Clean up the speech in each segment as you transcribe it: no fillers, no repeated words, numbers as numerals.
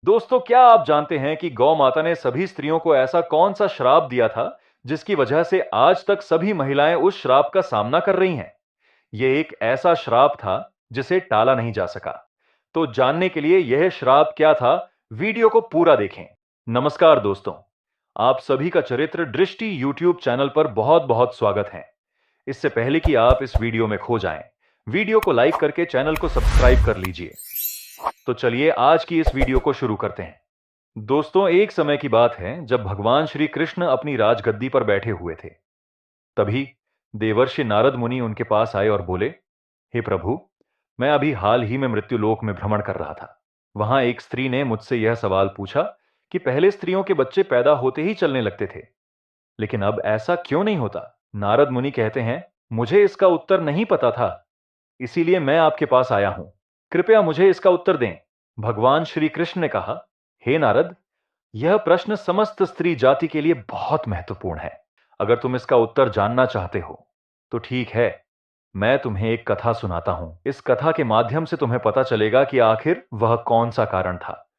दोस्तों, क्या आप जानते हैं कि गौ माता ने सभी स्त्रियों को ऐसा कौन सा श्राप दिया था जिसकी वजह से आज तक सभी महिलाएं उस श्राप का सामना कर रही हैं? यह एक ऐसा श्राप था जिसे टाला नहीं जा सका। तो जानने के लिए यह श्राप क्या था, वीडियो को पूरा देखें। नमस्कार दोस्तों, आप सभी का चरित्र दृष्टि यूट्यूब चैनल पर बहुत बहुत स्वागत है। इससे पहले कि आप इस वीडियो में खो जाएं, वीडियो को लाइक करके चैनल को सब्सक्राइब कर लीजिए। तो चलिए आज की इस वीडियो को शुरू करते हैं। दोस्तों, एक समय की बात है जब भगवान श्री कृष्ण अपनी राजगद्दी पर बैठे हुए थे। तभी देवर्षि नारद मुनि उनके पास आए और बोले, हे प्रभु, मैं अभी हाल ही में मृत्युलोक में भ्रमण कर रहा था। वहां एक स्त्री ने मुझसे यह सवाल पूछा कि पहले स्त्रियों के बच्चे पैदा होते ही चलने लगते थे, लेकिन अब ऐसा क्यों नहीं होता? नारद मुनि कहते हैं, मुझे इसका उत्तर नहीं पता था, इसीलिए मैं आपके पास आया हूं। कृपया मुझे इसका उत्तर दें। भगवान श्री कृष्ण ने कहा, हे नारद, यह प्रश्न समस्त स्त्री जाति के लिए बहुत महत्वपूर्ण है। अगर तुम इसका उत्तर जानना चाहते हो तो ठीक है, मैं तुम्हें एक कथा सुनाता हूं। इस कथा के माध्यम से तुम्हें पता चलेगा कि आखिर वह कौन सा कारण था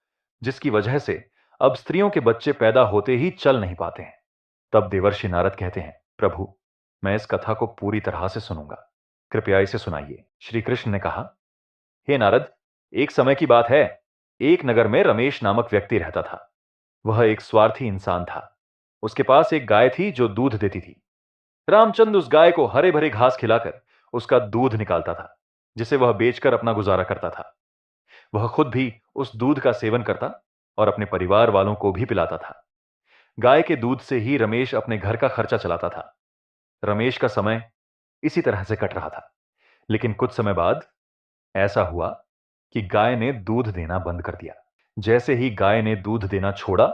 जिसकी वजह से अब स्त्रियों के बच्चे पैदा होते ही चल नहीं पाते हैं। तब देवर्षि नारद कहते हैं, प्रभु, मैं इस कथा को पूरी तरह से सुनूंगा, कृपया इसे सुनाइए। श्री कृष्ण ने कहा, हे नारद, एक समय की बात है, एक नगर में रमेश नामक व्यक्ति रहता था। वह एक स्वार्थी इंसान था। उसके पास एक गाय थी जो दूध देती थी। रामचंद्र उस गाय को हरे भरे घास खिलाकर उसका दूध निकालता था, जिसे वह बेचकर अपना गुजारा करता था। वह खुद भी उस दूध का सेवन करता और अपने परिवार वालों को भी पिलाता था। गाय के दूध से ही रमेश अपने घर का खर्चा चलाता था। रमेश का समय इसी तरह से कट रहा था। लेकिन कुछ समय बाद ऐसा हुआ कि गाय ने दूध देना बंद कर दिया। जैसे ही गाय ने दूध देना छोड़ा,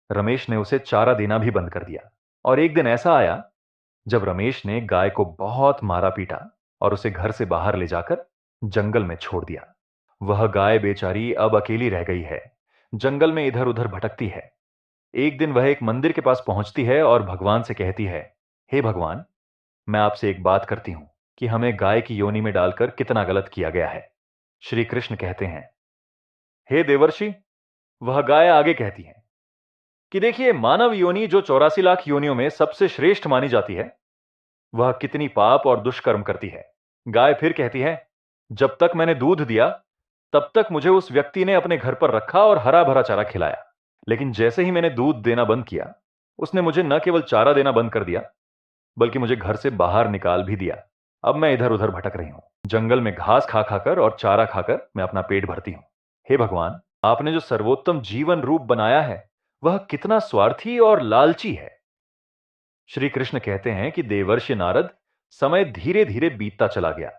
रमेश ने उसे चारा देना भी बंद कर दिया। और एक दिन ऐसा आया जब रमेश ने गाय को बहुत मारा पीटा और उसे घर से बाहर ले जाकर जंगल में छोड़ दिया। वह गाय बेचारी अब अकेली रह गई है, जंगल में इधर उधर भटकती है। एक दिन वह एक मंदिर के पास पहुंचती है और भगवान से कहती है, हे भगवान, मैं आपसे एक बात करती हूं कि हमें गाय की योनि में डालकर कितना गलत किया गया है। श्री कृष्ण कहते हैं, हे देवर्षि, वह गाय आगे कहती है कि देखिए, मानव योनि जो 84 लाख योनियों में सबसे श्रेष्ठ मानी जाती है, वह कितनी पाप और दुष्कर्म करती है। गाय फिर कहती है, जब तक मैंने दूध दिया तब तक मुझे उस व्यक्ति ने अपने घर पर रखा और हरा भरा चारा खिलाया, लेकिन जैसे ही मैंने दूध देना बंद किया, उसने मुझे न केवल चारा देना बंद कर दिया, बल्कि मुझे घर से बाहर निकाल भी दिया। अब मैं इधर उधर भटक रही हूं। जंगल में घास खा खाकर और चारा खाकर मैं अपना पेट भरती हूं। हे भगवान, आपने जो सर्वोत्तम जीवन रूप बनाया है, वह कितना स्वार्थी और लालची है। श्री कृष्ण कहते हैं कि देवर्षि नारद, समय धीरे धीरे बीतता चला गया।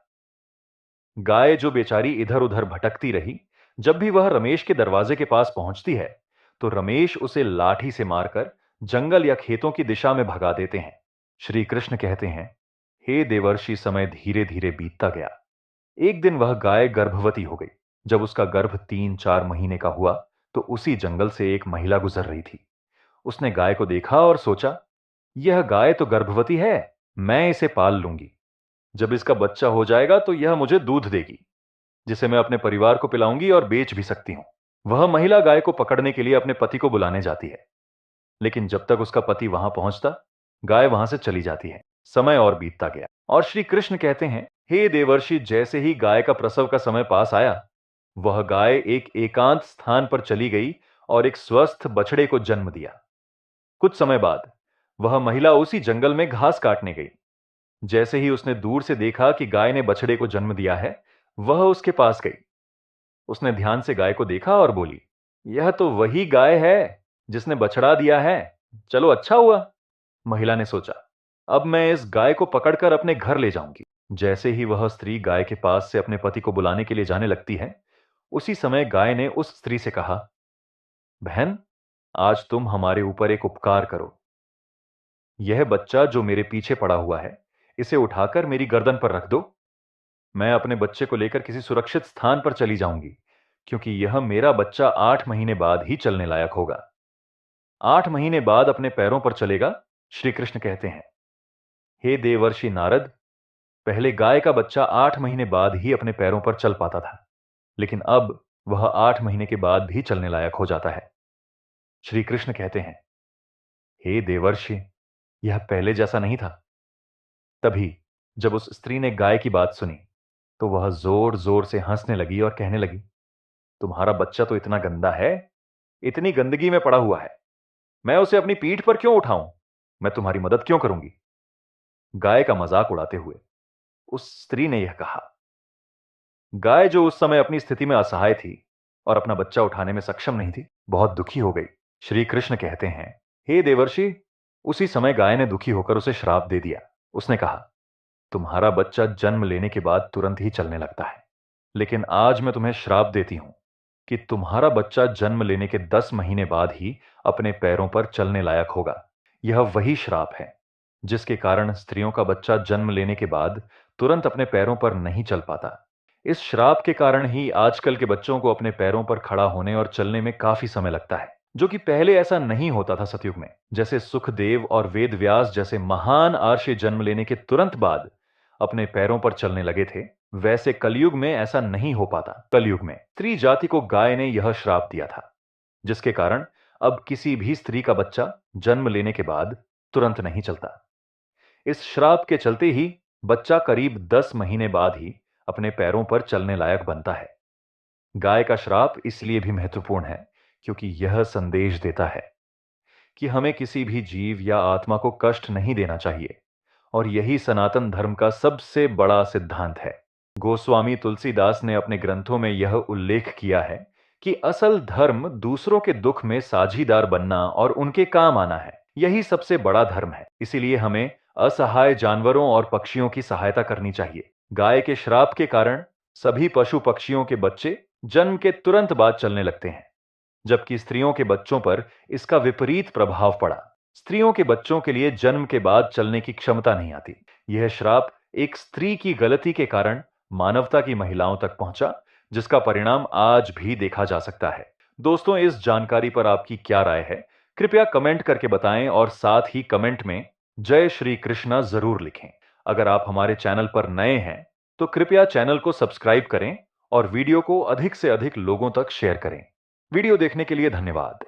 गाय जो बेचारी इधर उधर भटकती रही, जब भी वह रमेश के दरवाजे के पास पहुंचती है तो रमेश उसे लाठी से मारकर जंगल या खेतों की दिशा में भगा देते हैं। श्री कृष्ण कहते हैं, हे देवर्षि, समय धीरे धीरे बीतता गया। एक दिन वह गाय गर्भवती हो गई। जब उसका गर्भ 3-4 महीने का हुआ तो उसी जंगल से एक महिला गुजर रही थी। उसने गाय को देखा और सोचा, यह गाय तो गर्भवती है, मैं इसे पाल लूंगी। जब इसका बच्चा हो जाएगा तो यह मुझे दूध देगी, जिसे मैं अपने परिवार को पिलाऊंगी और बेच भी सकती हूं। वह महिला गाय को पकड़ने के लिए अपने पति को बुलाने जाती है, लेकिन जब तक उसका पति वहां पहुंचता, गाय वहां से चली जाती है। समय और बीतता गया और श्री कृष्ण कहते हैं, हे देवर्षि, जैसे ही गाय का प्रसव का समय पास आया, वह गाय एक एकांत स्थान पर चली गई और एक स्वस्थ बछड़े को जन्म दिया। कुछ समय बाद वह महिला उसी जंगल में घास काटने गई। जैसे ही उसने दूर से देखा कि गाय ने बछड़े को जन्म दिया है, वह उसके पास गई। उसने ध्यान से गाय को देखा और बोली, यह तो वही गाय है जिसने बछड़ा दिया है। चलो अच्छा हुआ, महिला ने सोचा, अब मैं इस गाय को पकड़कर अपने घर ले जाऊंगी। जैसे ही वह स्त्री गाय के पास से अपने पति को बुलाने के लिए जाने लगती है, उसी समय गाय ने उस स्त्री से कहा, बहन, आज तुम हमारे ऊपर एक उपकार करो। यह बच्चा जो मेरे पीछे पड़ा हुआ है, इसे उठाकर मेरी गर्दन पर रख दो। मैं अपने बच्चे को लेकर किसी सुरक्षित स्थान पर चली जाऊंगी, क्योंकि यह मेरा बच्चा 8 महीने बाद ही चलने लायक होगा। 8 महीने बाद अपने पैरों पर चलेगा। श्री कृष्ण कहते हैं, हे देवर्षि नारद, पहले गाय का बच्चा 8 महीने बाद ही अपने पैरों पर चल पाता था, लेकिन अब वह 8 महीने के बाद भी चलने लायक हो जाता है। श्री कृष्ण कहते हैं, हे देवर्षि, यह पहले जैसा नहीं था। तभी जब उस स्त्री ने गाय की बात सुनी तो वह जोर जोर से हंसने लगी और कहने लगी, तुम्हारा बच्चा तो इतना गंदा है, इतनी गंदगी में पड़ा हुआ है, मैं उसे अपनी पीठ पर क्यों उठाऊं? मैं तुम्हारी मदद क्यों करूंगी? गाय का मजाक उड़ाते हुए उस स्त्री ने यह कहा। गाय, जो उस समय अपनी स्थिति में असहाय थी और अपना बच्चा उठाने में सक्षम नहीं थी, बहुत दुखी हो गई। श्री कृष्ण कहते हैं, हे देवर्षि, उसी समय गाय ने दुखी होकर उसे श्राप दे दिया। उसने कहा, तुम्हारा बच्चा जन्म लेने के बाद तुरंत ही चलने लगता है, लेकिन आज मैं तुम्हें श्राप देती हूं कि तुम्हारा बच्चा जन्म लेने के 10 महीने बाद ही अपने पैरों पर चलने लायक होगा। यह वही श्राप है जिसके कारण स्त्रियों का बच्चा जन्म लेने के बाद तुरंत अपने पैरों पर नहीं चल पाता। इस श्राप के कारण ही आजकल के बच्चों को अपने पैरों पर खड़ा होने और चलने में काफी समय लगता है, जो कि पहले ऐसा नहीं होता था। सतयुग में जैसे सुखदेव और वेदव्यास जैसे महान आर्षि जन्म लेने के तुरंत बाद अपने पैरों पर चलने लगे थे, वैसे कलयुग में ऐसा नहीं हो पाता। कलयुग में स्त्री जाति को गाय ने यह श्राप दिया था, जिसके कारण अब किसी भी स्त्री का बच्चा जन्म लेने के बाद तुरंत नहीं चलता। इस श्राप के चलते ही बच्चा करीब 10 महीने बाद ही अपने पैरों पर चलने लायक बनता है। गाय का श्राप इसलिए भी महत्वपूर्ण है क्योंकि यह संदेश देता है कि हमें किसी भी जीव या आत्मा को कष्ट नहीं देना चाहिए, और यही सनातन धर्म का सबसे बड़ा सिद्धांत है। गोस्वामी तुलसीदास ने अपने ग्रंथों में यह उल्लेख किया है कि असल धर्म दूसरों के दुख में साझीदार बनना और उनके काम आना है। यही सबसे बड़ा धर्म है। इसीलिए हमें असहाय जानवरों और पक्षियों की सहायता करनी चाहिए। गाय के श्राप के कारण सभी पशु पक्षियों के बच्चे जन्म के तुरंत बाद चलने लगते हैं, जबकि स्त्रियों के बच्चों पर इसका विपरीत प्रभाव पड़ा। स्त्रियों के बच्चों के लिए जन्म के बाद चलने की क्षमता नहीं आती। यह श्राप एक स्त्री की गलती के कारण मानवता की महिलाओं तक पहुंचा, जिसका परिणाम आज भी देखा जा सकता है। दोस्तों, इस जानकारी पर आपकी क्या राय है? कृपया कमेंट करके बताएं और साथ ही कमेंट में जय श्री कृष्णा जरूर लिखें। अगर आप हमारे चैनल पर नए हैं तो कृपया चैनल को सब्सक्राइब करें और वीडियो को अधिक से अधिक लोगों तक शेयर करें। वीडियो देखने के लिए धन्यवाद।